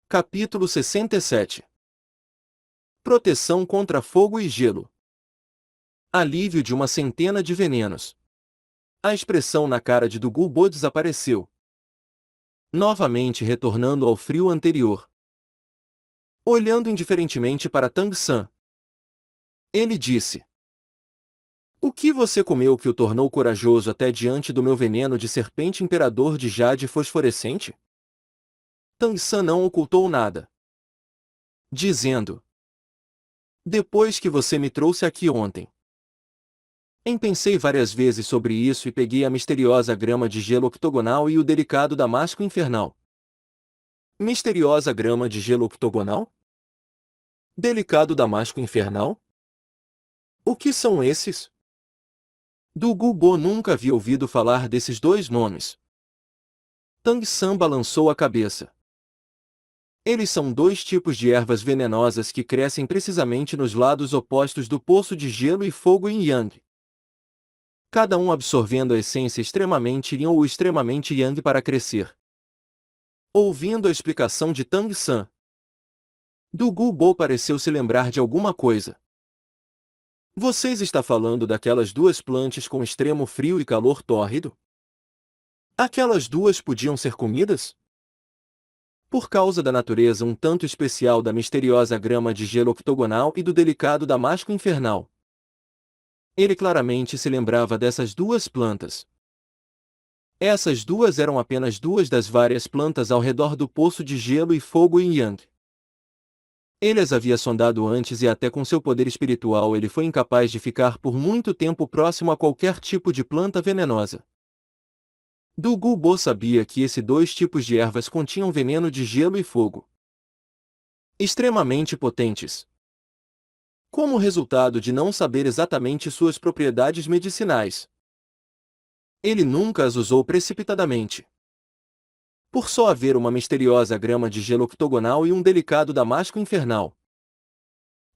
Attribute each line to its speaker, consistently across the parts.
Speaker 1: Capítulo 67. Proteção contra fogo e gelo. Alívio de uma centena de venenos. A expressão na cara de Dugu desapareceu, novamente retornando ao frio anterior. Olhando indiferentemente para Tang San, ele disse: "O que você comeu que o tornou corajoso até diante do meu veneno de serpente imperador de jade fosforescente?" Tang San não ocultou nada, dizendo: "Depois que você me trouxe aqui ontem, pensei várias vezes sobre isso e peguei a misteriosa grama de gelo octogonal e o delicado damasco infernal." Misteriosa grama de gelo octogonal? Delicado damasco infernal? O que são esses? Dugu nunca havia ouvido falar desses dois nomes. Tang San balançou a cabeça. Eles são dois tipos de ervas venenosas que crescem precisamente nos lados opostos do poço de gelo e fogo Yin Yang, cada um absorvendo a essência extremamente Yin ou extremamente Yang para crescer. Ouvindo a explicação de Tang San, Dugu pareceu se lembrar de alguma coisa. "Vocês está falando daquelas duas plantas com extremo frio e calor tórrido? Aquelas duas podiam ser comidas?" Por causa da natureza um tanto especial da misteriosa grama de gelo octogonal e do delicado damasco infernal, ele claramente se lembrava dessas duas plantas. Essas duas eram apenas duas das várias plantas ao redor do poço de gelo e fogo Yin Yang. Ele as havia sondado antes e até com seu poder espiritual ele foi incapaz de ficar por muito tempo próximo a qualquer tipo de planta venenosa. Dugu sabia que esses dois tipos de ervas continham veneno de gelo e fogo, extremamente potentes. Como resultado de não saber exatamente suas propriedades medicinais, ele nunca as usou precipitadamente. Por só haver uma misteriosa grama de gelo octogonal e um delicado damasco infernal,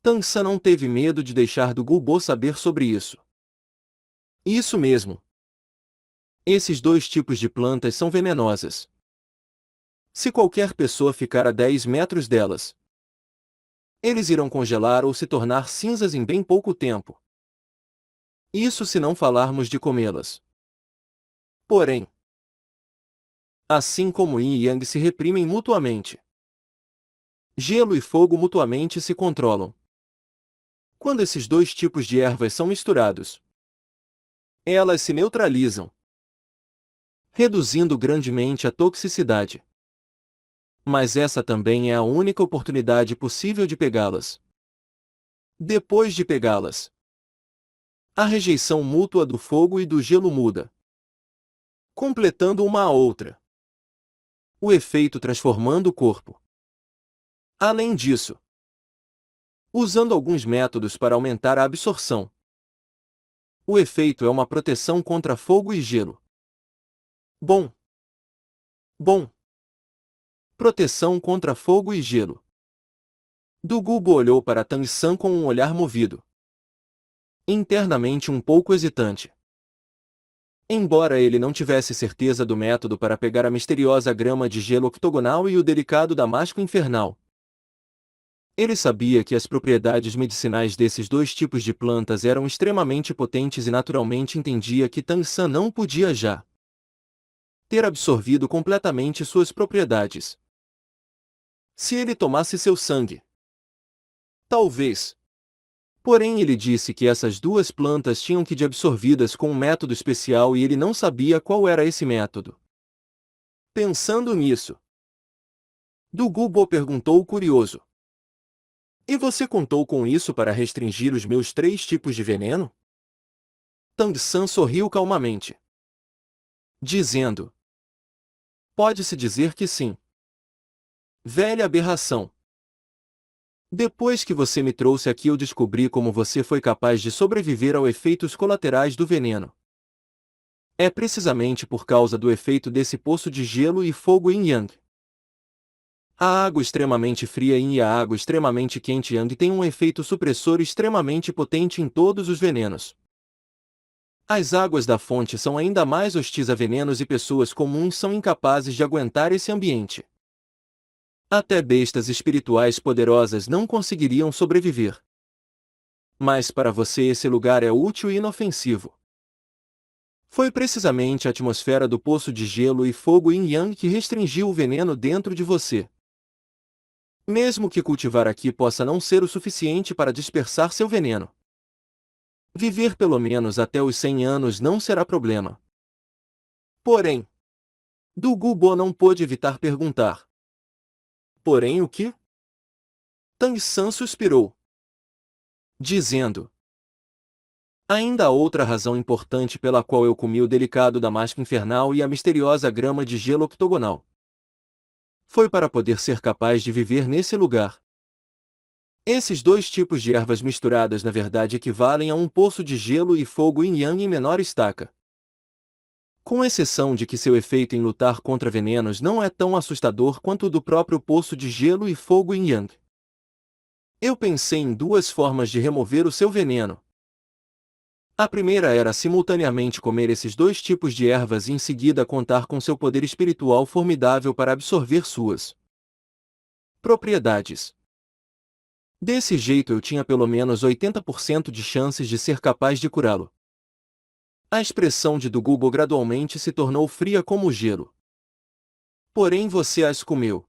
Speaker 1: Tang San não teve medo de deixar Dugu saber sobre isso. Isso mesmo. Esses dois tipos de plantas são venenosas. Se qualquer pessoa ficar a 10 metros delas, eles irão congelar ou se tornar cinzas em bem pouco tempo. Isso se não falarmos de comê-las. Porém, assim como Yin e Yang se reprimem mutuamente, gelo e fogo mutuamente se controlam. Quando esses dois tipos de ervas são misturados, elas se neutralizam, reduzindo grandemente a toxicidade. Mas essa também é a única oportunidade possível de pegá-las. Depois de pegá-las, a rejeição mútua do fogo e do gelo muda, completando uma a outra, o efeito transformando o corpo. Além disso, usando alguns métodos para aumentar a absorção, o efeito é uma proteção contra fogo e gelo. Bom. Proteção contra fogo e gelo. Dugu olhou para Tang San com um olhar movido, internamente um pouco hesitante. Embora ele não tivesse certeza do método para pegar a misteriosa grama de gelo octogonal e o delicado damasco infernal, ele sabia que as propriedades medicinais desses dois tipos de plantas eram extremamente potentes e naturalmente entendia que Tang San não podia já ter absorvido completamente suas propriedades. Se ele tomasse seu sangue, talvez. Porém ele disse que essas duas plantas tinham que de absorvidas com um método especial e ele não sabia qual era esse método. Pensando nisso, Dugu perguntou curioso: "E você contou com isso para restringir os meus 3 tipos de veneno?" Tang San sorriu calmamente, dizendo: "Pode-se dizer que sim. Velha aberração. Depois que você me trouxe aqui eu descobri como você foi capaz de sobreviver aos efeitos colaterais do veneno. É precisamente por causa do efeito desse poço de gelo e fogo Yin Yang. A água extremamente fria Yin e a água extremamente quente Yang têm um efeito supressor extremamente potente em todos os venenos. As águas da fonte são ainda mais hostis a venenos e pessoas comuns são incapazes de aguentar esse ambiente. Até bestas espirituais poderosas não conseguiriam sobreviver. Mas para você esse lugar é útil e inofensivo. Foi precisamente a atmosfera do poço de gelo e fogo Yin Yang que restringiu o veneno dentro de você. Mesmo que cultivar aqui possa não ser o suficiente para dispersar seu veneno. Viver pelo menos até os 100 anos não será problema. Porém, Du Gubo não pôde evitar perguntar. Porém o que? Tang San suspirou, dizendo: ainda há outra razão importante pela qual eu comi o delicado damasco infernal e a misteriosa grama de gelo octogonal. Foi para poder ser capaz de viver nesse lugar. Esses dois tipos de ervas misturadas na verdade equivalem a um poço de gelo e fogo yin yang em menor estaca. Com exceção de que seu efeito em lutar contra venenos não é tão assustador quanto o do próprio poço de gelo e fogo yin yang. Eu pensei em duas formas de remover o seu veneno. A primeira era simultaneamente comer esses dois tipos de ervas e em seguida contar com seu poder espiritual formidável para absorver suas propriedades. Desse jeito eu tinha pelo menos 80% de chances de ser capaz de curá-lo. A expressão de Du Gubo gradualmente se tornou fria como o gelo. Porém você as comeu.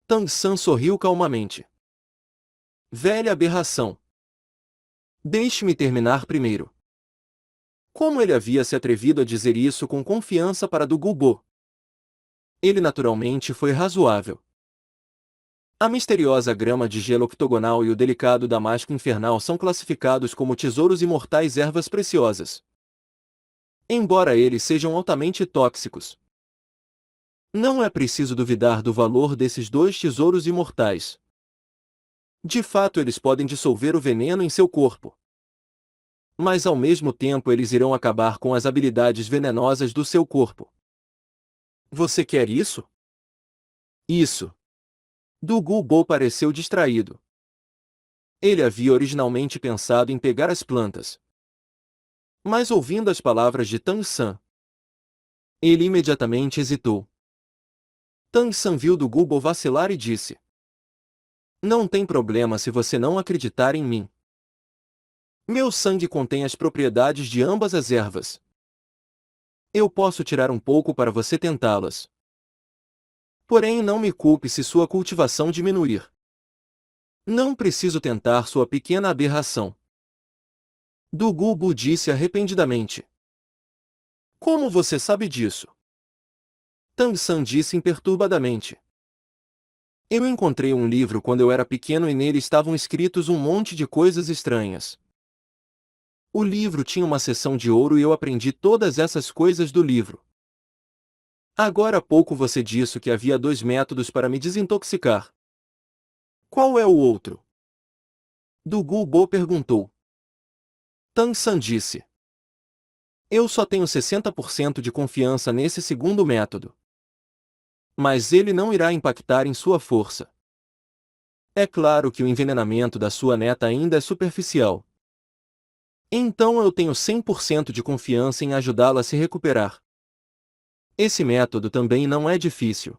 Speaker 1: Tang San sorriu calmamente. Velha aberração. Deixe-me terminar primeiro. Como ele havia se atrevido a dizer isso com confiança para Du Gubo? Ele naturalmente foi razoável. A misteriosa grama de gelo octogonal e o delicado damasco infernal são classificados como tesouros imortais, ervas preciosas. Embora eles sejam altamente tóxicos, não é preciso duvidar do valor desses dois tesouros imortais. De fato, eles podem dissolver o veneno em seu corpo. Mas ao mesmo tempo eles irão acabar com as habilidades venenosas do seu corpo. Você quer isso? Isso. Du Gubo pareceu distraído. Ele havia originalmente pensado em pegar as plantas. Mas ouvindo as palavras de Tang San, ele imediatamente hesitou. Tang San viu Du Gubo vacilar e disse: não tem problema se você não acreditar em mim. Meu sangue contém as propriedades de ambas as ervas. Eu posso tirar um pouco para você tentá-las. Porém não me culpe se sua cultivação diminuir. Não preciso tentar sua pequena aberração. Du Gubo disse arrependidamente. Como você sabe disso? Tang San disse imperturbadamente. Eu encontrei um livro quando eu era pequeno e nele estavam escritos um monte de coisas estranhas. O livro tinha uma seção de ouro e eu aprendi todas essas coisas do livro. Agora há pouco você disse que havia 2 métodos para me desintoxicar. Qual é o outro? Du Gubo perguntou. Tang San disse. Eu só tenho 60% de confiança nesse segundo método. Mas ele não irá impactar em sua força. É claro que o envenenamento da sua neta ainda é superficial. Então eu tenho 100% de confiança em ajudá-la a se recuperar. Esse método também não é difícil.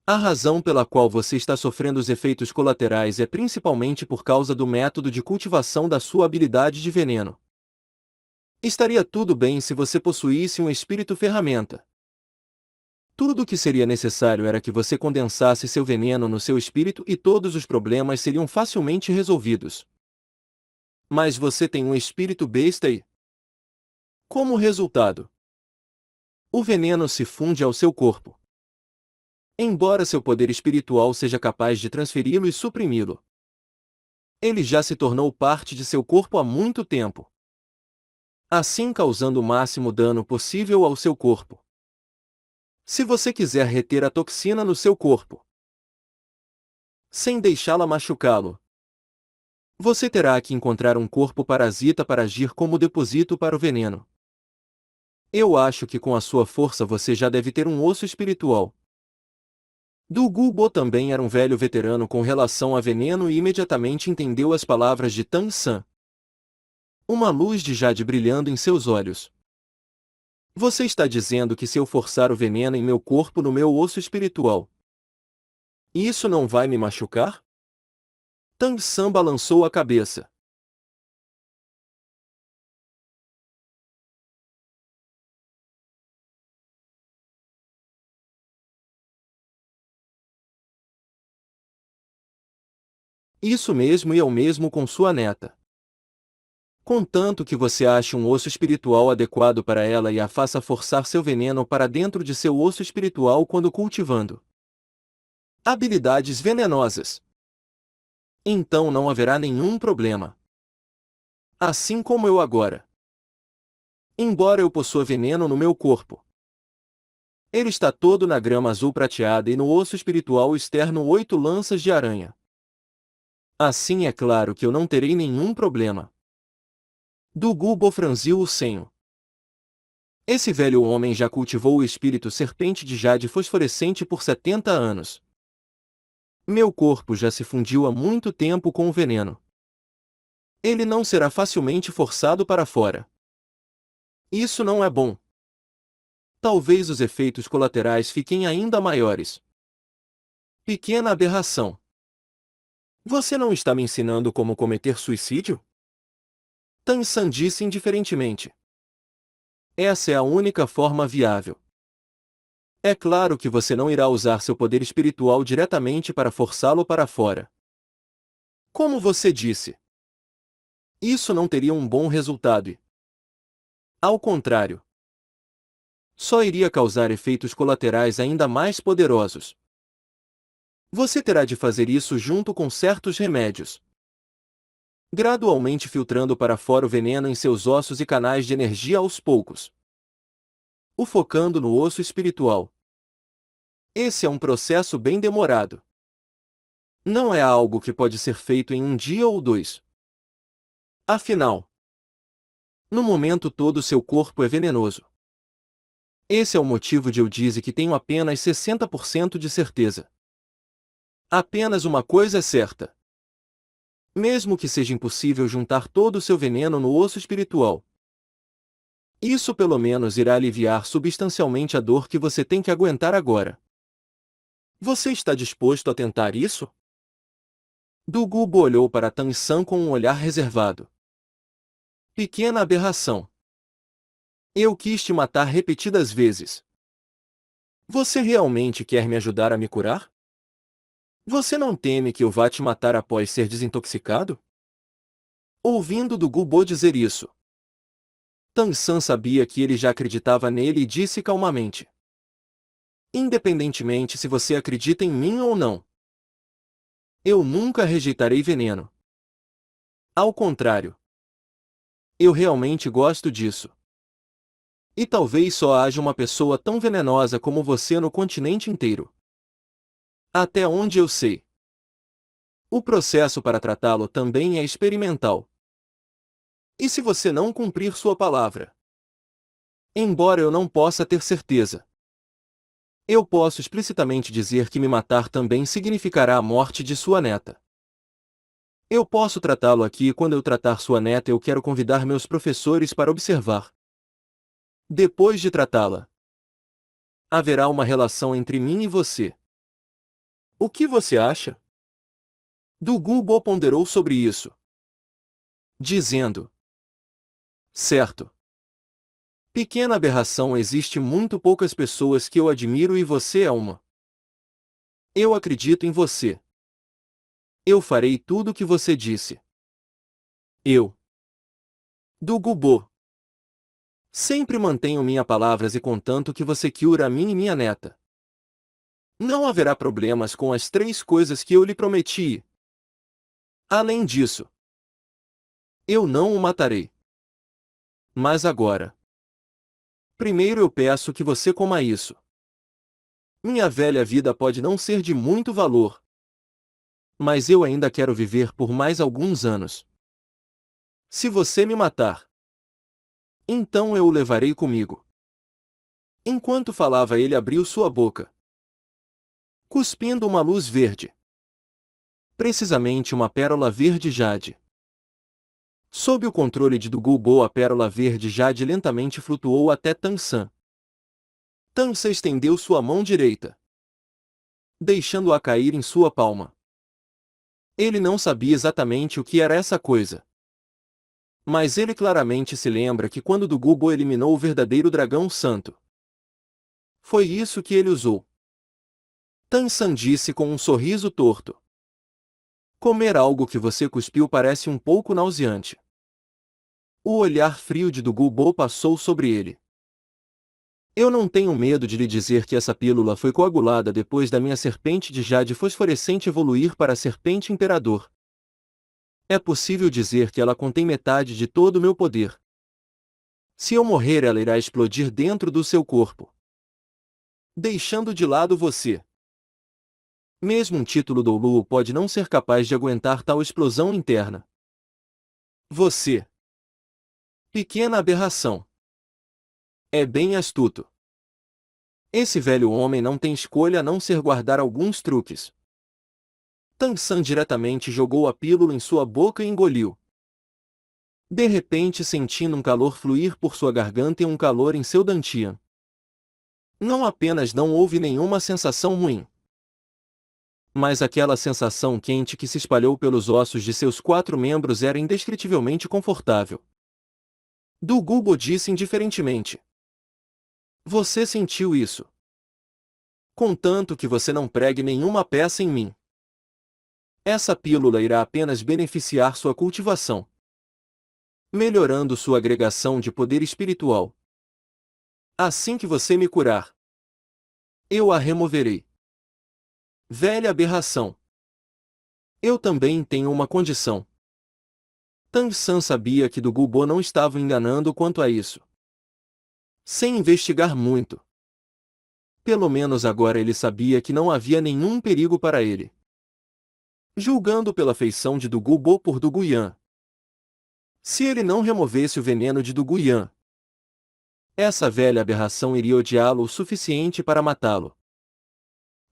Speaker 1: A razão pela qual você está sofrendo os efeitos colaterais é principalmente por causa do método de cultivação da sua habilidade de veneno. Estaria tudo bem se você possuísse um espírito ferramenta. Tudo o que seria necessário era que você condensasse seu veneno no seu espírito e todos os problemas seriam facilmente resolvidos. Mas você tem um espírito besta e, como resultado, o veneno se funde ao seu corpo. Embora seu poder espiritual seja capaz de transferi-lo e suprimi-lo, ele já se tornou parte de seu corpo há muito tempo, assim causando o máximo dano possível ao seu corpo. Se você quiser reter a toxina no seu corpo, sem deixá-la machucá-lo, você terá que encontrar um corpo parasita para agir como depósito para o veneno. Eu acho que com a sua força você já deve ter um osso espiritual. Du Gubo também era um velho veterano com relação a veneno e imediatamente entendeu as palavras de Tang San. Uma luz de jade brilhando em seus olhos. Você está dizendo que se eu forçar o veneno em meu corpo no meu osso espiritual, Isso não vai me machucar? Tang San balançou a cabeça. Isso mesmo, e é o mesmo com sua neta. Contanto que você ache um osso espiritual adequado para ela e a faça forçar seu veneno para dentro de seu osso espiritual quando cultivando habilidades venenosas. Então não haverá nenhum problema. Assim como eu agora. Embora eu possua veneno no meu corpo, ele está todo na grama azul prateada e no osso espiritual externo 8 lanças de aranha. Assim é claro que eu não terei nenhum problema. Dugubo franziu o senho. Esse velho homem já cultivou o espírito serpente de jade fosforescente por 70 anos. Meu corpo já se fundiu há muito tempo com o veneno. Ele não será facilmente forçado para fora. Isso não é bom. Talvez os efeitos colaterais fiquem ainda maiores. Pequena aberração. Você não está me ensinando como cometer suicídio? Tan-san disse indiferentemente. Essa é a única forma viável. É claro que você não irá usar seu poder espiritual diretamente para forçá-lo para fora. Como você disse, isso não teria um bom resultado e, ao contrário, só iria causar efeitos colaterais ainda mais poderosos. Você terá de fazer isso junto com certos remédios, gradualmente filtrando para fora o veneno em seus ossos e canais de energia aos poucos, o focando no osso espiritual. Esse é um processo bem demorado. Não é algo que pode ser feito em um dia ou dois. Afinal, no momento todo seu corpo é venenoso. Esse é o motivo de eu dizer que tenho apenas 60% de certeza. Apenas uma coisa é certa. Mesmo que seja impossível juntar todo o seu veneno no osso espiritual, isso pelo menos irá aliviar substancialmente a dor que você tem que aguentar agora. Você está disposto a tentar isso? Dugubo olhou para Tan-san com um olhar reservado. Pequena aberração. Eu quis te matar repetidas vezes. Você realmente quer me ajudar a me curar? Você não teme que eu vá te matar após ser desintoxicado? Ouvindo Dugubo dizer isso, Tan-san sabia que ele já acreditava nele e disse calmamente. Independentemente se você acredita em mim ou não, eu nunca rejeitarei veneno. Ao contrário, eu realmente gosto disso. E talvez só haja uma pessoa tão venenosa como você no continente inteiro. Até onde eu sei. O processo para tratá-lo também é experimental. E se você não cumprir sua palavra? Embora eu não possa ter certeza, eu posso explicitamente dizer que me matar também significará a morte de sua neta. Eu posso tratá-lo aqui e quando eu tratar sua neta eu quero convidar meus professores para observar. Depois de tratá-la, haverá uma relação entre mim e você. O que você acha? Dugubo ponderou sobre isso, dizendo: certo. Pequena aberração, existe muito poucas pessoas que eu admiro e você é uma. Eu acredito em você. Eu farei tudo o que você disse. Eu, Dugubo, sempre mantenho minhas palavras e contanto que você cura a mim e minha neta. Não haverá problemas com as 3 coisas que eu lhe prometi. Além disso, eu não o matarei. Mas agora, primeiro eu peço que você coma isso. Minha velha vida pode não ser de muito valor, mas eu ainda quero viver por mais alguns anos. Se você me matar, então eu o levarei comigo. Enquanto falava ele abriu sua boca, cuspindo uma luz verde. Precisamente uma pérola verde jade. Sob o controle de Dugubo, a pérola verde jade lentamente flutuou até Tan-san. Tan-san estendeu sua mão direita. deixando-a cair em sua palma. Ele não sabia exatamente o que era essa coisa. Mas ele claramente se lembra que quando Dugubo eliminou o verdadeiro dragão santo, foi isso que ele usou. Tan-san disse com um sorriso torto. Comer algo que você cuspiu parece um pouco nauseante. O olhar frio de Dugubo passou sobre ele. Eu não tenho medo de lhe dizer que essa pílula foi coagulada depois da minha serpente de jade fosforescente evoluir para a serpente imperador. É possível dizer que ela contém metade de todo o meu poder. Se eu morrer, ela irá explodir dentro do seu corpo, deixando de lado você. Mesmo um título Douluo pode não ser capaz de aguentar tal explosão interna. Você. Pequena aberração. É bem astuto. Esse velho homem não tem escolha a não ser guardar alguns truques. Tan-san diretamente jogou a pílula em sua boca e engoliu. De repente, sentindo um calor fluir por sua garganta e um calor em seu dantian. Não apenas não houve nenhuma sensação ruim, mas aquela sensação quente que se espalhou pelos ossos de seus 4 membros era indescritivelmente confortável. Dugubo disse indiferentemente. Você sentiu isso. Contanto que você não pregue nenhuma peça em mim. Essa pílula irá apenas beneficiar sua cultivação, melhorando sua agregação de poder espiritual. Assim que você me curar, eu a removerei. Velha aberração. Eu também tenho uma condição. Tan-san sabia que Dugubo não estava enganando quanto a isso. Sem investigar muito. Pelo menos agora ele sabia que não havia nenhum perigo para ele. Julgando pela feição de Dugubo por Duguyan. Se ele não removesse o veneno de Duguyan, essa velha aberração iria odiá-lo o suficiente para matá-lo.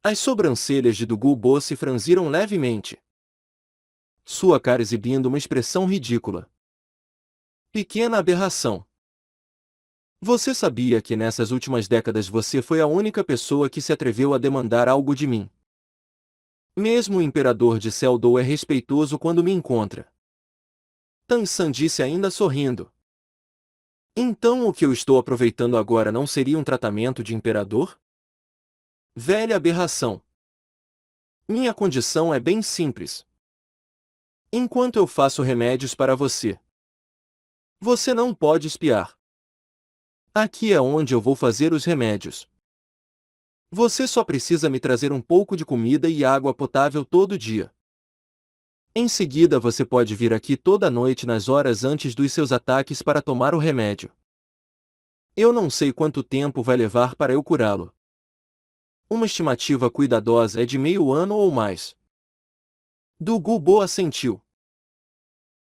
Speaker 1: As sobrancelhas de Dugubo se franziram levemente, sua cara exibindo uma expressão ridícula. Pequena aberração. Você sabia que nessas últimas décadas você foi a única pessoa que se atreveu a demandar algo de mim. Mesmo o imperador de Seldou é respeitoso quando me encontra. Tan-san disse ainda sorrindo. Então o que eu estou aproveitando agora não seria um tratamento de imperador? Velha aberração. Minha condição é bem simples. Enquanto eu faço remédios para você, você não pode espiar. Aqui é onde eu vou fazer os remédios. Você só precisa me trazer um pouco de comida e água potável todo dia. Em seguida você pode vir aqui toda noite nas horas antes dos seus ataques para tomar o remédio. Eu não sei quanto tempo vai levar para eu curá-lo. Uma estimativa cuidadosa é de meio ano ou mais. Dugubo assentiu.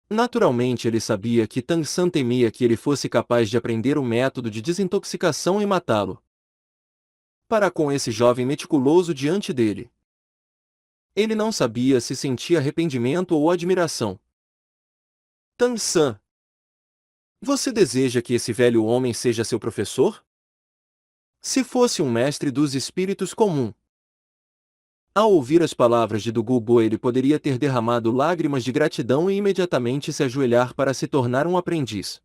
Speaker 1: Naturalmente ele sabia que Tan-san temia que ele fosse capaz de aprender o método de desintoxicação e matá-lo. Para com esse jovem meticuloso diante dele. Ele não sabia se sentia arrependimento ou admiração. Tan-san. Você deseja que esse velho homem seja seu professor? Se fosse um mestre dos espíritos comum. Ao ouvir as palavras de Dugubo ele poderia ter derramado lágrimas de gratidão e imediatamente se ajoelhar para se tornar um aprendiz.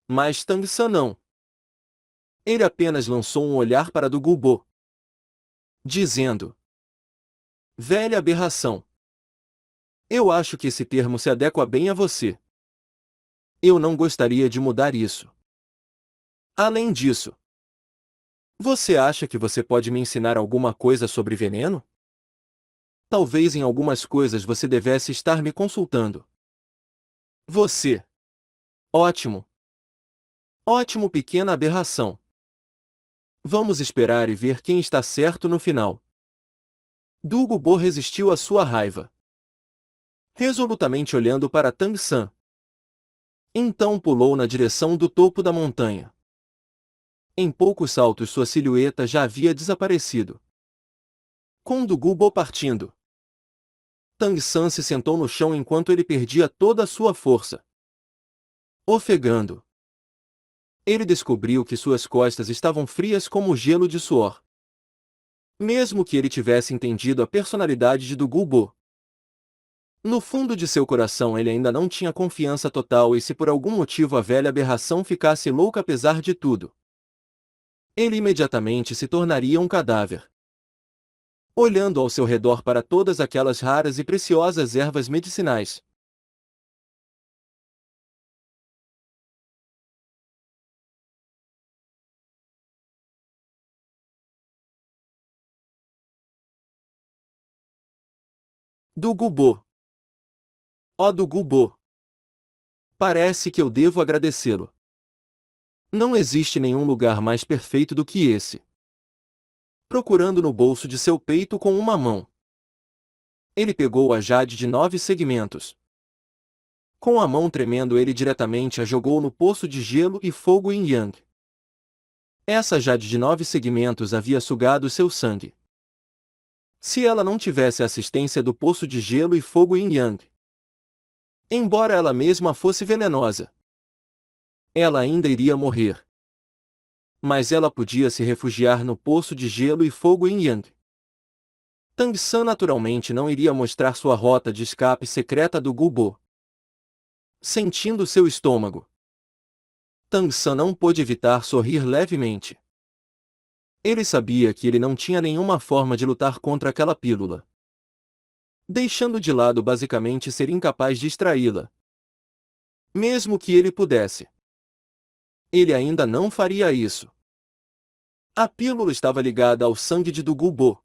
Speaker 1: Mas Tan-san não. Ele apenas lançou um olhar para Dugubo, dizendo: velha aberração. Eu acho que esse termo se adequa bem a você. Eu não gostaria de mudar isso. Além disso, você acha que você pode me ensinar alguma coisa sobre veneno? Talvez em algumas coisas você devesse estar me consultando. Você. Ótimo. Ótimo, pequena aberração. Vamos esperar e ver quem está certo no final. Dugubo resistiu à sua raiva, resolutamente olhando para Tan-san. Então pulou na direção do topo da montanha. Em poucos saltos sua silhueta já havia desaparecido. Com Dugubo partindo, Tan-san se sentou no chão enquanto ele perdia toda a sua força. Ofegando. Ele descobriu que suas costas estavam frias como gelo de suor. Mesmo que ele tivesse entendido a personalidade de Dugulbo, no fundo de seu coração ele ainda não tinha confiança total e se por algum motivo a velha aberração ficasse louca apesar de tudo, ele imediatamente se tornaria um cadáver. Olhando ao seu redor para todas aquelas raras e preciosas ervas medicinais, Dugulbo. Ó Dugulbo! Parece que eu devo agradecê-lo. Não existe nenhum lugar mais perfeito do que esse. Procurando no bolso de seu peito com uma mão, ele pegou a jade de 9 segmentos. Com a mão tremendo ele diretamente a jogou no poço de gelo e fogo Yin Yang. Essa jade de 9 segmentos havia sugado seu sangue. Se ela não tivesse a assistência do poço de gelo e fogo Yin Yang, embora ela mesma fosse venenosa, ela ainda iria morrer. Mas ela podia se refugiar no poço de gelo e fogo Yin Yang. Tang San naturalmente não iria mostrar sua rota de escape secreta do Gulbo. Sentindo seu estômago, Tang San não pôde evitar sorrir levemente. Ele sabia que ele não tinha nenhuma forma de lutar contra aquela pílula, deixando de lado basicamente ser incapaz de extraí-la. Mesmo que ele pudesse, ele ainda não faria isso. A pílula estava ligada ao sangue de Dugulbo.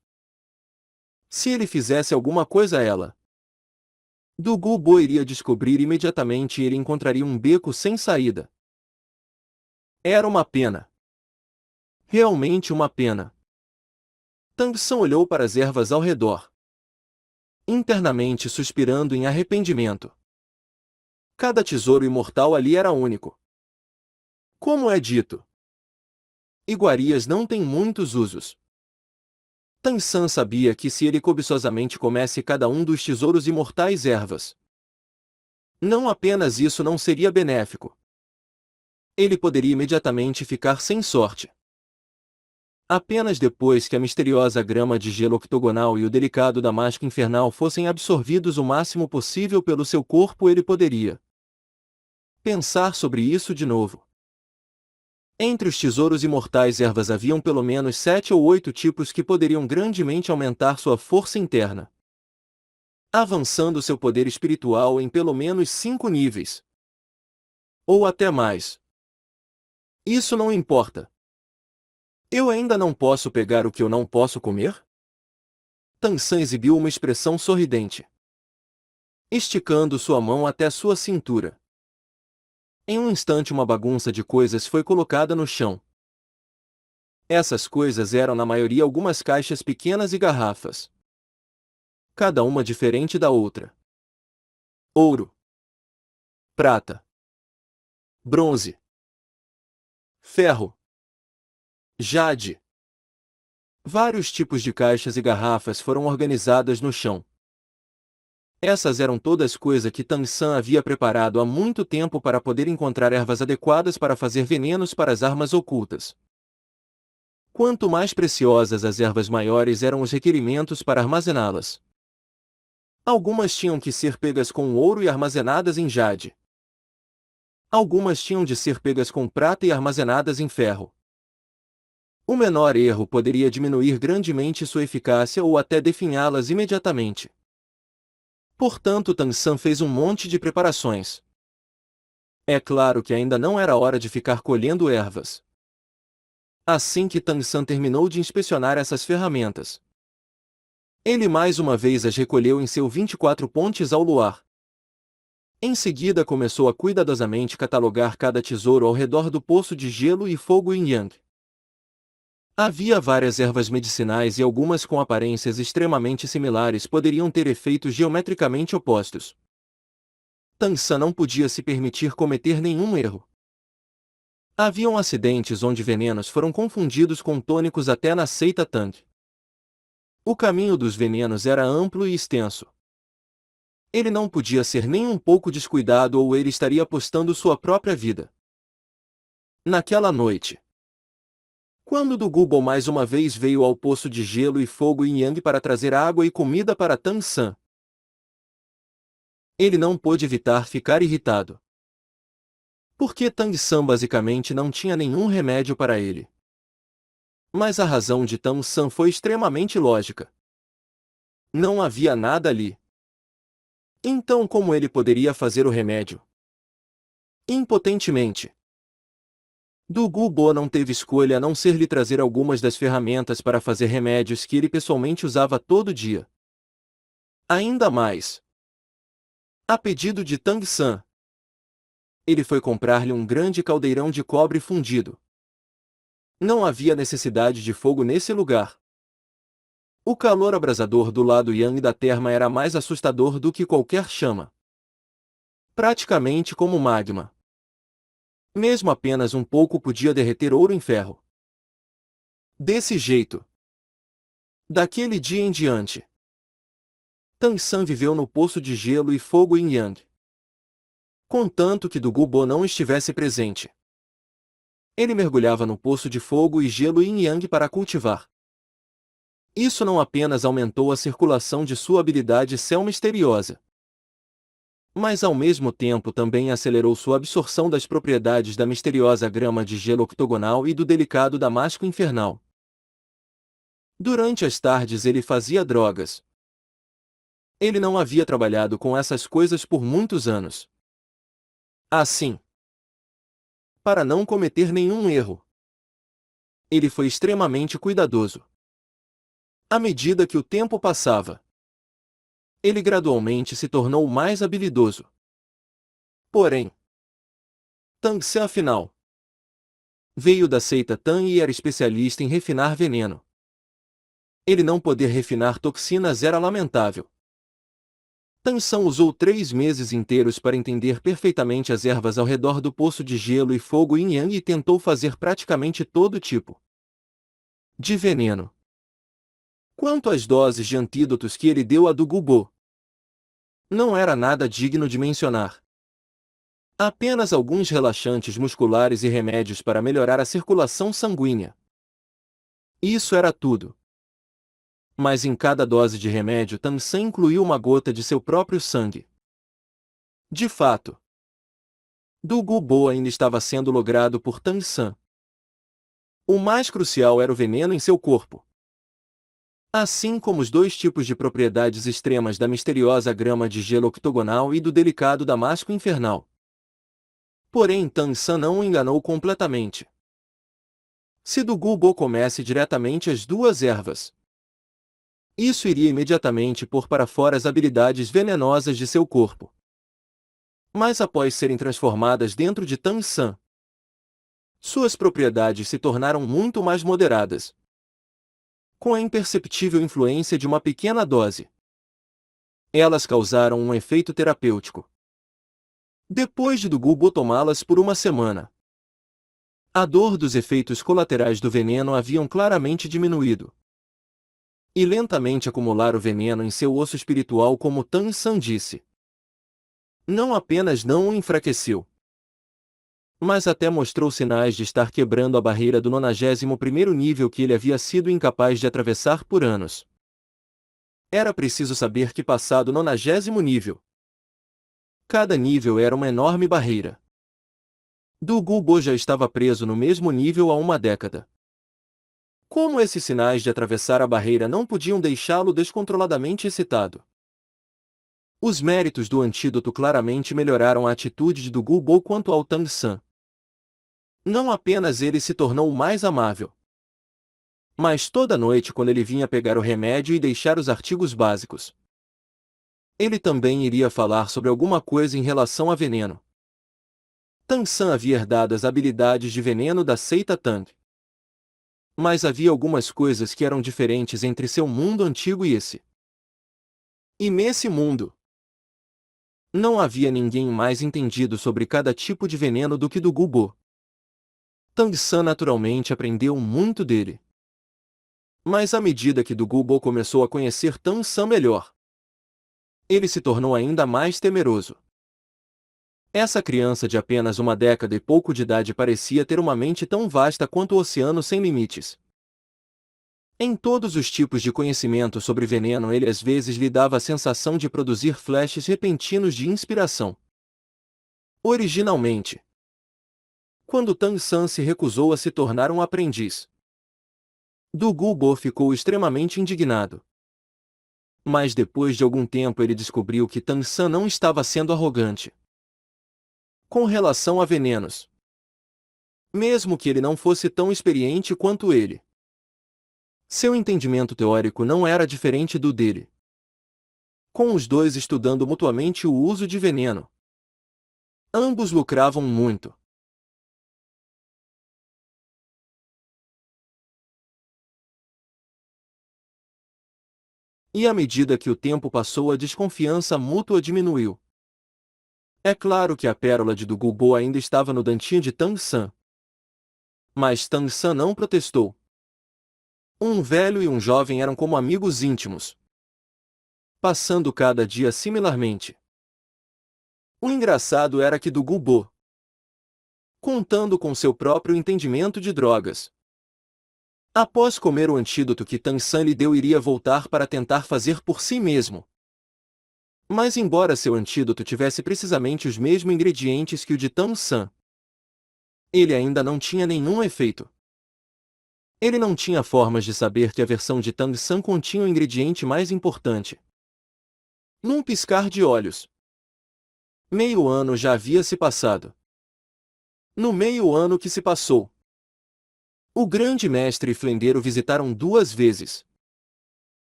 Speaker 1: Se ele fizesse alguma coisa a ela, Dugulbo iria descobrir imediatamente e ele encontraria um beco sem saída. Era uma pena. Realmente uma pena. Tang San olhou para as ervas ao redor, internamente suspirando em arrependimento. Cada tesouro imortal ali era único. Como é dito, iguarias não têm muitos usos. Tang San sabia que se ele cobiçosamente comesse cada um dos tesouros imortais ervas, não apenas isso não seria benéfico, ele poderia imediatamente ficar sem sorte. Apenas depois que a misteriosa grama de gelo octogonal e o delicado damasco infernal fossem absorvidos o máximo possível pelo seu corpo ele poderia pensar sobre isso de novo. Entre os tesouros imortais ervas haviam pelo menos 7 ou 8 tipos que poderiam grandemente aumentar sua força interna, avançando seu poder espiritual em pelo menos 5 níveis. Ou até mais. Isso não importa. Eu ainda não posso pegar o que eu não posso comer? Tang San exibiu uma expressão sorridente, esticando sua mão até sua cintura. Em um instante uma bagunça de coisas foi colocada no chão. Essas coisas eram na maioria algumas caixas pequenas e garrafas, cada uma diferente da outra. Ouro, prata, bronze, ferro, jade. Vários tipos de caixas e garrafas foram organizadas no chão. Essas eram todas coisas que Tang San havia preparado há muito tempo para poder encontrar ervas adequadas para fazer venenos para as armas ocultas. Quanto mais preciosas as ervas, maiores eram os requerimentos para armazená-las. Algumas tinham que ser pegas com ouro e armazenadas em jade. Algumas tinham de ser pegas com prata e armazenadas em ferro. O menor erro poderia diminuir grandemente sua eficácia ou até definhá-las imediatamente. Portanto, Tang San fez um monte de preparações. É claro que ainda não era hora de ficar colhendo ervas. Assim que Tang San terminou de inspecionar essas ferramentas, ele mais uma vez as recolheu em seu 24 pontes ao luar. Em seguida começou a cuidadosamente catalogar cada tesouro ao redor do poço de gelo e fogo Yin Yang. Havia várias ervas medicinais e algumas com aparências extremamente similares poderiam ter efeitos geometricamente opostos. Tang San não podia se permitir cometer nenhum erro. Haviam acidentes onde venenos foram confundidos com tônicos até na seita Tang. O caminho dos venenos era amplo e extenso. Ele não podia ser nem um pouco descuidado ou ele estaria apostando sua própria vida. Naquela noite, Quando do Gubo mais uma vez veio ao poço de gelo e fogo em Yang para trazer água e comida para Tang San, ele não pôde evitar ficar irritado. Porque Tang San basicamente não tinha nenhum remédio para ele. Mas a razão de Tang San foi extremamente lógica. Não havia nada ali. Então como ele poderia fazer o remédio? Impotentemente. Do Gubo não teve escolha a não ser lhe trazer algumas das ferramentas para fazer remédios que ele pessoalmente usava todo dia. Ainda mais, a pedido de Tang San, ele foi comprar-lhe um grande caldeirão de cobre fundido. Não havia necessidade de fogo nesse lugar. O calor abrasador do lado yang da terra era mais assustador do que qualquer chama. Praticamente como magma. Mesmo apenas um pouco podia derreter ouro em ferro. Desse jeito, daquele dia em diante, Tang San viveu no poço de gelo e fogo em Yang. Contanto que do Gubo não estivesse presente. Ele mergulhava no poço de fogo e gelo em Yang para cultivar. Isso não apenas aumentou a circulação de sua habilidade céu misteriosa, mas ao mesmo tempo também acelerou sua absorção das propriedades da misteriosa grama de gelo octogonal e do delicado damasco infernal. Durante as tardes ele fazia drogas. Ele não havia trabalhado com essas coisas por muitos anos. Assim, para não cometer nenhum erro, ele foi extremamente cuidadoso. À medida que o tempo passava, ele gradualmente se tornou mais habilidoso. Porém, Tang Se afinal veio da seita Tang e era especialista em refinar veneno. Ele não poder refinar toxinas era lamentável. Tang San usou 3 meses inteiros para entender perfeitamente as ervas ao redor do poço de gelo e fogo em Yang e tentou fazer praticamente todo tipo de veneno. Quanto às doses de antídotos que ele deu a do Gubo, não era nada digno de mencionar. Apenas alguns relaxantes musculares e remédios para melhorar a circulação sanguínea. Isso era tudo. Mas em cada dose de remédio Tang San incluiu uma gota de seu próprio sangue. De fato, do Gubo ainda estava sendo logrado por Tang San. O mais crucial era o veneno em seu corpo. Assim como os 2 tipos de propriedades extremas da misteriosa grama de gelo octogonal e do delicado damasco infernal. Porém Tang San não o enganou completamente. Se do Gubo comesse diretamente as 2 ervas, isso iria imediatamente pôr para fora as habilidades venenosas de seu corpo. Mas após serem transformadas dentro de Tang San, suas propriedades se tornaram muito mais moderadas. Com a imperceptível influência de uma pequena dose, elas causaram um efeito terapêutico. Depois de do Gubo tomá-las por uma semana, a dor dos efeitos colaterais do veneno haviam claramente diminuído. E lentamente acumular o veneno em seu osso espiritual, como Tang San disse. Não apenas não o enfraqueceu, mas até mostrou sinais de estar quebrando a barreira do 91º nível que ele havia sido incapaz de atravessar por anos. Era preciso saber que passado o 90º nível, cada nível era uma enorme barreira. Do Gubo já estava preso no mesmo nível há uma década. Como esses sinais de atravessar a barreira não podiam deixá-lo descontroladamente excitado? Os méritos do antídoto claramente melhoraram a atitude de do Gubo quanto ao Tang San. Não apenas ele se tornou mais amável, mas toda noite quando ele vinha pegar o remédio e deixar os artigos básicos, ele também iria falar sobre alguma coisa em relação a veneno. Tang San havia herdado as habilidades de veneno da seita Tang. Mas havia algumas coisas que eram diferentes entre seu mundo antigo e esse. E nesse mundo, não havia ninguém mais entendido sobre cada tipo de veneno do que do Gubo. Tang San naturalmente aprendeu muito dele. Mas à medida que do Gubo começou a conhecer Tang San melhor, ele se tornou ainda mais temeroso. Essa criança de apenas uma década e pouco de idade parecia ter uma mente tão vasta quanto o oceano sem limites. Em todos os tipos de conhecimento sobre veneno ele às vezes lhe dava a sensação de produzir flashes repentinos de inspiração. Originalmente, quando Tang San se recusou a se tornar um aprendiz, Du Gubo ficou extremamente indignado. Mas depois de algum tempo ele descobriu que Tang San não estava sendo arrogante com relação a venenos. Mesmo que ele não fosse tão experiente quanto ele, seu entendimento teórico não era diferente do dele. Com os dois estudando mutuamente o uso de veneno, ambos lucravam muito. E à medida que o tempo passou a desconfiança mútua diminuiu. É claro que a pérola de Du Gubo ainda estava no dantinho de Tang San. Mas Tang San não protestou. Um velho e um jovem eram como amigos íntimos, passando cada dia similarmente. O engraçado era que Du Gubo, contando com seu próprio entendimento de drogas, após comer o antídoto que Tang San lhe deu, iria voltar para tentar fazer por si mesmo. Mas embora seu antídoto tivesse precisamente os mesmos ingredientes que o de Tang San, ele ainda não tinha nenhum efeito. Ele não tinha formas de saber que a versão de Tang San continha o ingrediente mais importante. Num piscar de olhos, meio ano já havia se passado. No meio ano que se passou, o grande mestre e Flendeiro visitaram 2 vezes.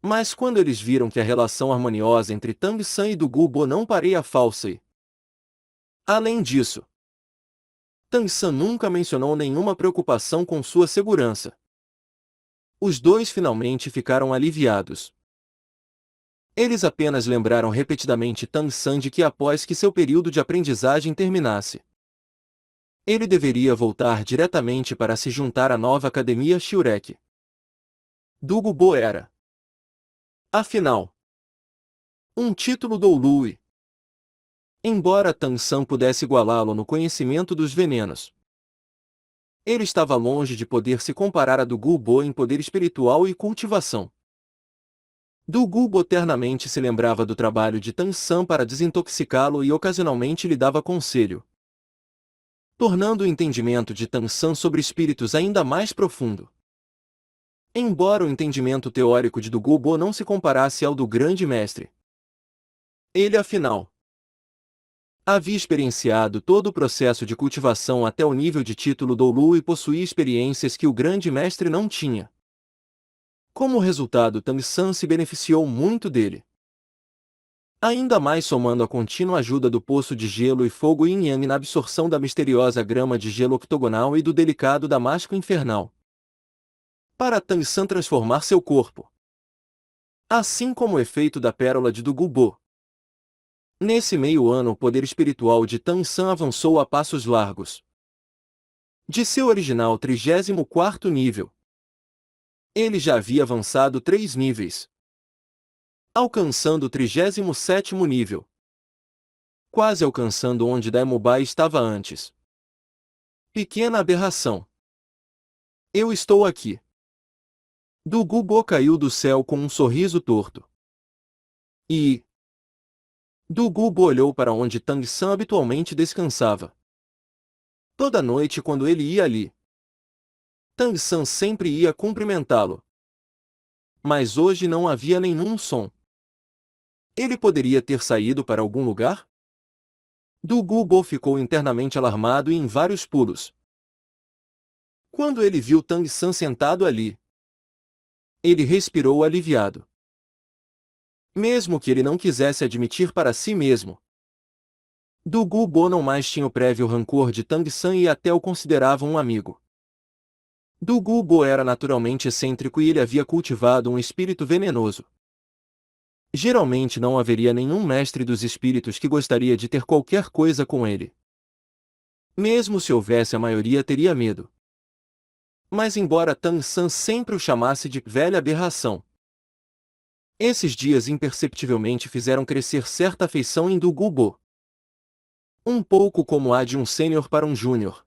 Speaker 1: Mas quando eles viram que a relação harmoniosa entre Tang San e Du Gubo não parecia falsa e, além disso, Tang San nunca mencionou nenhuma preocupação com sua segurança, os dois finalmente ficaram aliviados. Eles apenas lembraram repetidamente Tang San de que após que seu período de aprendizagem terminasse, ele deveria voltar diretamente para se juntar à nova academia Shurek. Du Gubo era, afinal, um título Doului. Embora Tang San pudesse igualá-lo no conhecimento dos venenos, ele estava longe de poder se comparar a Du Gubo em poder espiritual e cultivação. Du Gubo eternamente se lembrava do trabalho de Tang San para desintoxicá-lo e ocasionalmente lhe dava conselho, tornando o entendimento de Tang San sobre espíritos ainda mais profundo. Embora o entendimento teórico de Du Gubo não se comparasse ao do grande mestre, ele afinal havia experienciado todo o processo de cultivação até o nível de título Doulu e possuía experiências que o grande mestre não tinha. Como resultado, Tang San se beneficiou muito dele. Ainda mais somando a contínua ajuda do poço de gelo e fogo Yin Yang na absorção da misteriosa grama de gelo octogonal e do delicado damasco infernal, para Tang San transformar seu corpo. Assim como o efeito da pérola de Du Gubo. Nesse meio ano o poder espiritual de Tang San avançou a passos largos. De seu original 34º nível, ele já havia avançado 3 níveis, alcançando o 37º nível, quase alcançando onde Daemobai estava antes. Pequena aberração. Eu estou aqui. Du Gubo caiu do céu com um sorriso torto. E Du Gubo olhou para onde Tang San habitualmente descansava. Toda noite quando ele ia ali, Tang San sempre ia cumprimentá-lo. Mas hoje não havia nenhum som. Ele poderia ter saído para algum lugar? Du Gubo ficou internamente alarmado e em vários pulos. Quando ele viu Tang San sentado ali, ele respirou aliviado. Mesmo que ele não quisesse admitir para si mesmo, Du Gubo não mais tinha o prévio rancor de Tang San e até o considerava um amigo. Du Gubo era naturalmente excêntrico e ele havia cultivado um espírito venenoso. Geralmente não haveria nenhum mestre dos espíritos que gostaria de ter qualquer coisa com ele. Mesmo se houvesse, a maioria teria medo. Mas embora Tang San sempre o chamasse de velha aberração, esses dias imperceptivelmente fizeram crescer certa afeição em Du Gubo. Um pouco como a de um sênior para um júnior.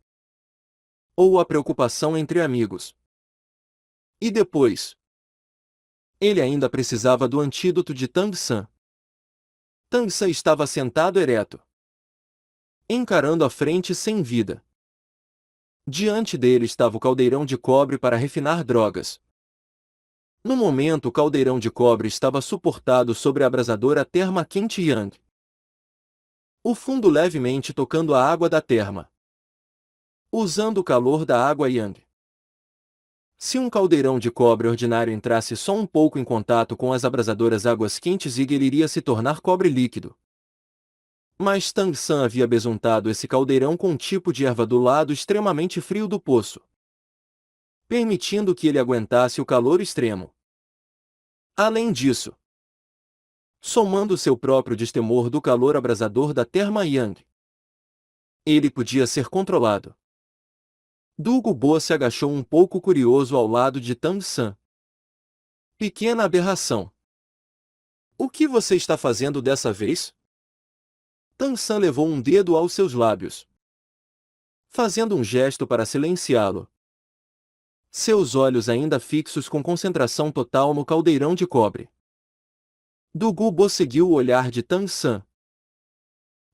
Speaker 1: Ou a preocupação entre amigos. E depois? Ele ainda precisava do antídoto de Tang San. Tang San estava sentado ereto, encarando a frente sem vida. Diante dele estava o caldeirão de cobre para refinar drogas. No momento o caldeirão de cobre estava suportado sobre a abrasadora terma quente Yang. O fundo levemente tocando a água da terma, usando o calor da água Yang. Se um caldeirão de cobre ordinário entrasse só um pouco em contato com as abrasadoras águas quentes, ele iria se tornar cobre líquido. Mas Tang San havia besuntado esse caldeirão com um tipo de erva do lado extremamente frio do poço, permitindo que ele aguentasse o calor extremo. Além disso, somando seu próprio destemor do calor abrasador da terma Yang, ele podia ser controlado. Du Gubo se agachou um pouco curioso ao lado de Tang San. Pequena aberração. O que você está fazendo dessa vez? Tang San levou um dedo aos seus lábios, fazendo um gesto para silenciá-lo. Seus olhos ainda fixos com concentração total no caldeirão de cobre. Du Gubo seguiu o olhar de Tang San.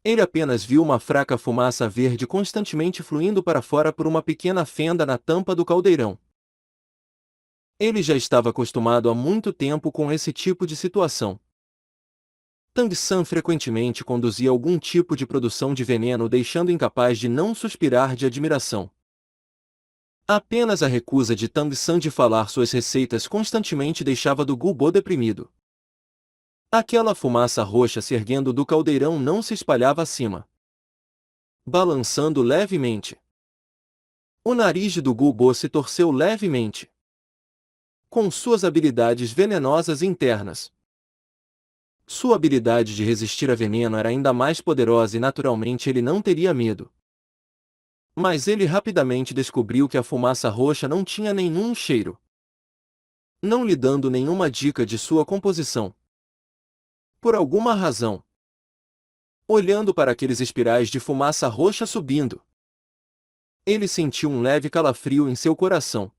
Speaker 1: Ele apenas viu uma fraca fumaça verde constantemente fluindo para fora por uma pequena fenda na tampa do caldeirão. Ele já estava acostumado há muito tempo com esse tipo de situação. Tang San frequentemente conduzia algum tipo de produção de veneno, deixando incapaz de não suspirar de admiração. Apenas a recusa de Tang San de falar suas receitas constantemente deixava Du Gubo deprimido. Aquela fumaça roxa se erguendo do caldeirão não se espalhava acima, balançando levemente. O nariz de Du Gubo se torceu levemente. Com suas habilidades venenosas internas, sua habilidade de resistir a veneno era ainda mais poderosa e naturalmente ele não teria medo. Mas ele rapidamente descobriu que a fumaça roxa não tinha nenhum cheiro, não lhe dando nenhuma dica de sua composição. Por alguma razão, olhando para aqueles espirais de fumaça roxa subindo, ele sentiu um leve calafrio em seu coração.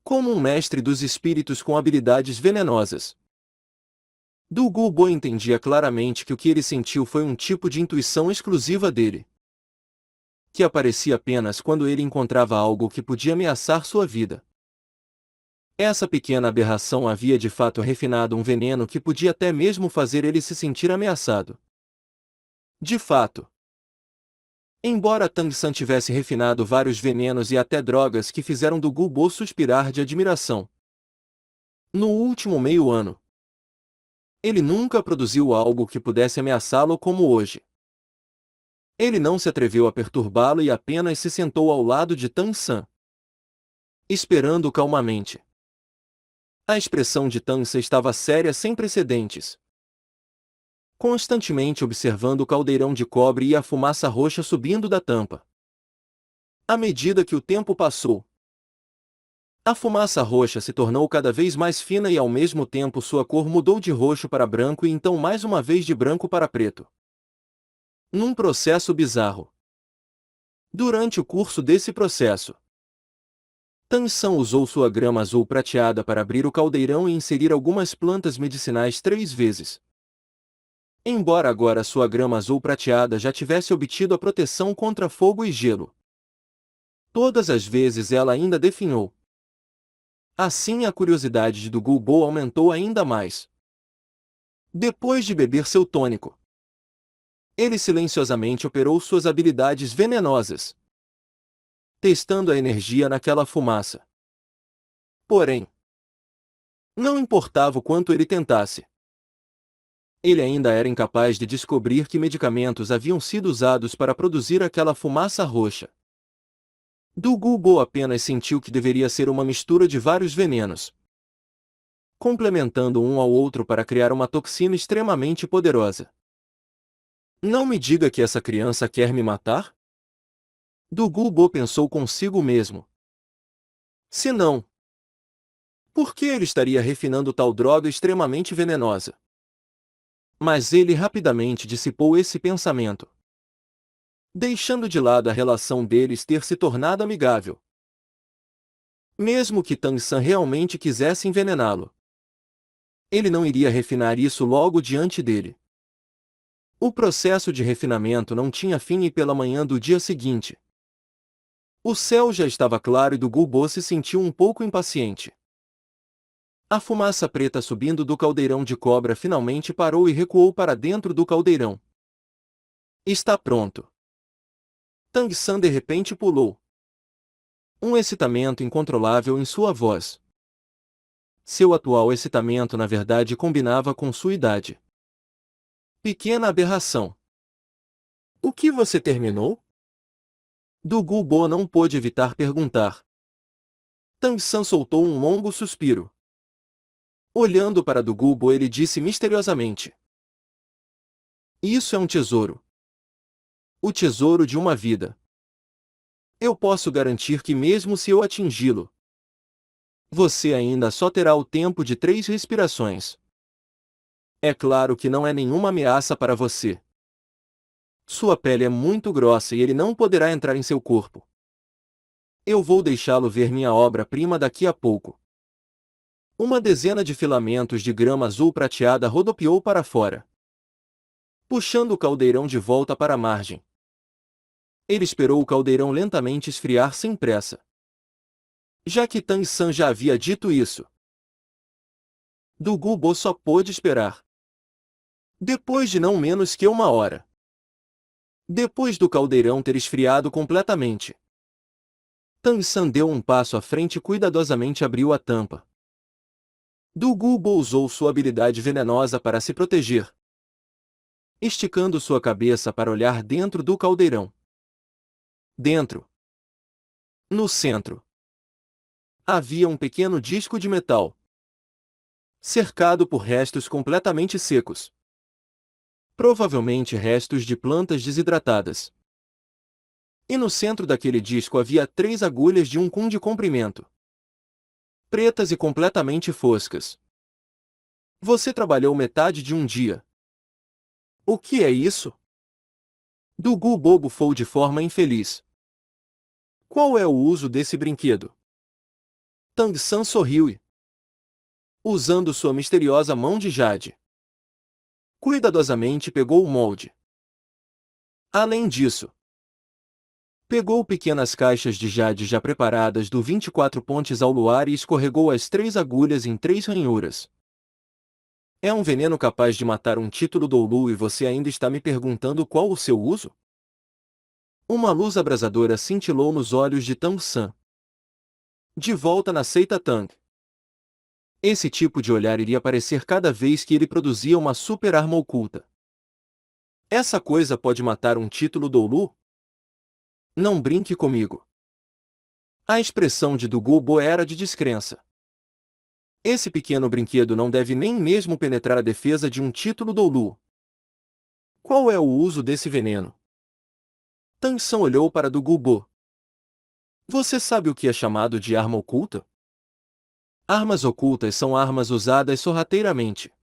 Speaker 1: Como um mestre dos espíritos com habilidades venenosas, Du Gubo entendia claramente que o que ele sentiu foi um tipo de intuição exclusiva dele, que aparecia apenas quando ele encontrava algo que podia ameaçar sua vida. Essa pequena aberração havia de fato refinado um veneno que podia até mesmo fazer ele se sentir ameaçado. De fato, embora Tang San tivesse refinado vários venenos e até drogas que fizeram Du Gubo suspirar de admiração, no último meio ano, ele nunca produziu algo que pudesse ameaçá-lo como hoje. Ele não se atreveu a perturbá-lo e apenas se sentou ao lado de Tang San, esperando calmamente. A expressão de Tang San estava séria sem precedentes, constantemente observando o caldeirão de cobre e a fumaça roxa subindo da tampa. À medida que o tempo passou, a fumaça roxa se tornou cada vez mais fina e ao mesmo tempo sua cor mudou de roxo para branco e então mais uma vez de branco para preto, num processo bizarro. Durante o curso desse processo, Tang San usou sua grama azul prateada para abrir o caldeirão e inserir algumas plantas medicinais 3 vezes. Embora agora sua grama azul prateada já tivesse obtido a proteção contra fogo e gelo, todas as vezes ela ainda definhou. Assim a curiosidade de Du Gubo aumentou ainda mais. Depois de beber seu tônico, ele silenciosamente operou suas habilidades venenosas, testando a energia naquela fumaça. Porém, não importava o quanto ele tentasse, ele ainda era incapaz de descobrir que medicamentos haviam sido usados para produzir aquela fumaça roxa. Du Gubo apenas sentiu que deveria ser uma mistura de vários venenos, complementando um ao outro para criar uma toxina extremamente poderosa. Não me diga que essa criança quer me matar? Du Gubo pensou consigo mesmo. Se não, por que ele estaria refinando tal droga extremamente venenosa? Mas ele rapidamente dissipou esse pensamento. deixando de lado a relação deles ter se tornado amigável. Mesmo que Tang San realmente quisesse envenená-lo, ele não iria refinar isso logo diante dele. O processo de refinamento não tinha fim e pela manhã do dia seguinte, o céu já estava claro e do Gulbo se sentiu um pouco impaciente. A fumaça preta subindo do caldeirão de cobra finalmente parou e recuou para dentro do caldeirão. Está pronto. Tang San de repente pulou. Um excitamento incontrolável em sua voz. Seu atual excitamento na verdade combinava com sua idade. Pequena aberração. O que você terminou? Du Gulbo não pôde evitar perguntar. Tang San soltou um longo suspiro. Olhando para Du Gulbo ele disse misteriosamente. Isso é um tesouro. O tesouro de uma vida. Eu posso garantir que mesmo se eu atingi-lo, você ainda só terá o tempo de 3 respirações. É claro que não é nenhuma ameaça para você. Sua pele é muito grossa e ele não poderá entrar em seu corpo. Eu vou deixá-lo ver minha obra-prima daqui a pouco. Uma dezena de filamentos de grama azul prateada rodopiou para fora, puxando o caldeirão de volta para a margem. Ele esperou o caldeirão lentamente esfriar sem pressa, já que Tang San já havia dito isso. Du Gulbo só pôde esperar. Depois de não menos que 1 hora. Depois do caldeirão ter esfriado completamente, Tang San deu um passo à frente e cuidadosamente abriu a tampa. Du Gulbo usou sua habilidade venenosa para se proteger, esticando sua cabeça para olhar dentro do caldeirão. Dentro, no centro, havia um pequeno disco de metal, cercado por restos completamente secos. Provavelmente restos de plantas desidratadas. E no centro daquele disco havia 3 agulhas de 1 cum de comprimento, pretas e completamente foscas. Você trabalhou metade de um dia. O que é isso? Du Gulbo bufou de forma infeliz. Qual é o uso desse brinquedo? Tang San sorriu e, usando sua misteriosa mão de jade, cuidadosamente pegou o molde. Além disso, pegou pequenas caixas de jade já preparadas do 24 pontes ao luar e escorregou as 3 agulhas em 3 ranhuras. É um veneno capaz de matar um título Doulu e você ainda está me perguntando qual o seu uso? Uma luz abrasadora cintilou nos olhos de Tang San. De volta na seita Tang. Esse tipo de olhar iria aparecer cada vez que ele produzia uma super arma oculta. Essa coisa pode matar um título Doulu? Não brinque comigo. A expressão de Du Gulbo era de descrença. Esse pequeno brinquedo não deve nem mesmo penetrar a defesa de um título Doulu. Qual é o uso desse veneno? Tang San olhou para Du Gulbo. Você sabe o que é chamado de arma oculta? Armas ocultas são armas usadas sorrateiramente.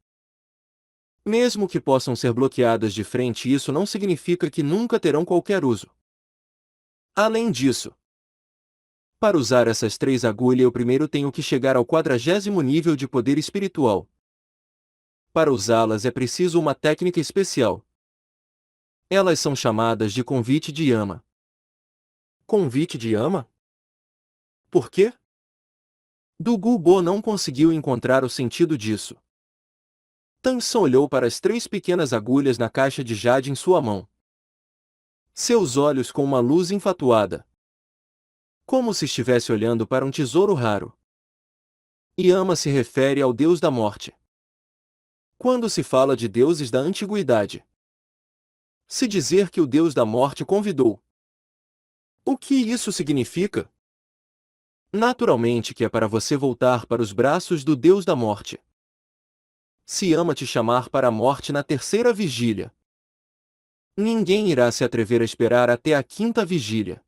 Speaker 1: Mesmo que possam ser bloqueadas de frente, isso não significa que nunca terão qualquer uso. Além disso, para usar essas 3 agulhas eu primeiro tenho que chegar ao 40º nível de poder espiritual. Para usá-las é preciso uma técnica especial. Elas são chamadas de convite de Yama. Convite de Yama? Por quê? Du Gulbo não conseguiu encontrar o sentido disso. Tang San olhou para as 3 pequenas agulhas na caixa de jade em sua mão. Seus olhos com uma luz enfatuada. Como se estivesse olhando para um tesouro raro. Yama se refere ao deus da morte. Quando se fala de deuses da antiguidade, se dizer que o deus da morte convidou. O que isso significa? Naturalmente que é para você voltar para os braços do deus da morte. Se Yama te chamar para a morte na 3ª vigília, ninguém irá se atrever a esperar até a 5ª vigília.